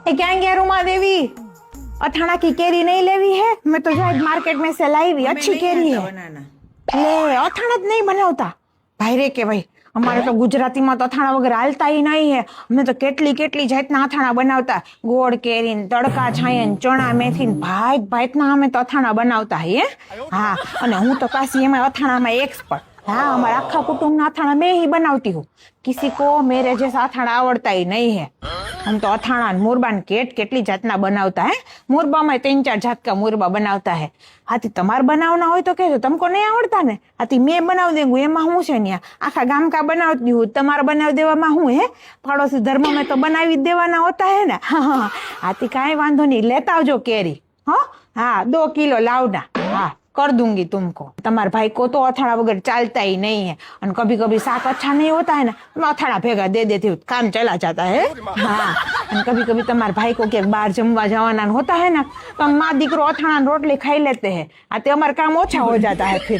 ये क्या गया रुमा देवी? अथाना की केरी नहीं लेवी है? मैं तो आज मार्केट में से लाई हुई अच्छी केरी है। ले अथाना ज नहीं बनावता भाई रे के भाई અમારે તો ગુજરાતીમાં તો અથાણા વગર હાલતા નહીં હે. અમે તો કેટલી કેટલી જાતના અથાણા બનાવતા, ગોળ કેરીને તડકા છાંયે ચણા મેથીને ભાત ભાતના અમે તો અથાણા બનાવતા હે. હા, અને હું તો પાછી એમાં અથાણામાં એક્સપર્ટ. हाँ, हमारा आखा कुटुंब ना अथाना मैं ही बनाती हूँ. किसी को मेरे जैसा अथाना आवड़ता ही नहीं है. हम तो अथाना मुरबा केटली जातना बनावता है. मुरबा में 3-4 जात का मुरबा बनावता है. हाथी तमार बनावना हो तो कहजो, तुमको नहीं आवड़ता ने? हाथी मैं बनाव देंगू एमा हूँ छे न्या आखा गाम का बनावती हूँ, तमार बनाव देवामां हूँ है? पड़ोसी धर्म में तो बनावी देवाना होता है ना. हाँ, हाथी काई वांधो नहीं, लेता आवजो केरी. हाँ हाँ, 2 किलो लावना. हाँ, कर दूंगी तुमको. तुम्हारे भाई को तो अथाड़ा वगैरह चलता ही नहीं है, और कभी कभी साग अच्छा नहीं होता है ना, मैं अथाड़ा भेगा दे देती हूँ, काम चला जाता है. हाँ, और कभी कभी तुम्हारे भाई को क्या बाहर जमवा जवाना होता है ना, तो हम माँ दीकरो अथाड़ा रोटली खाई लेते हैं. आते हमारा काम ओछा हो जाता है फिर.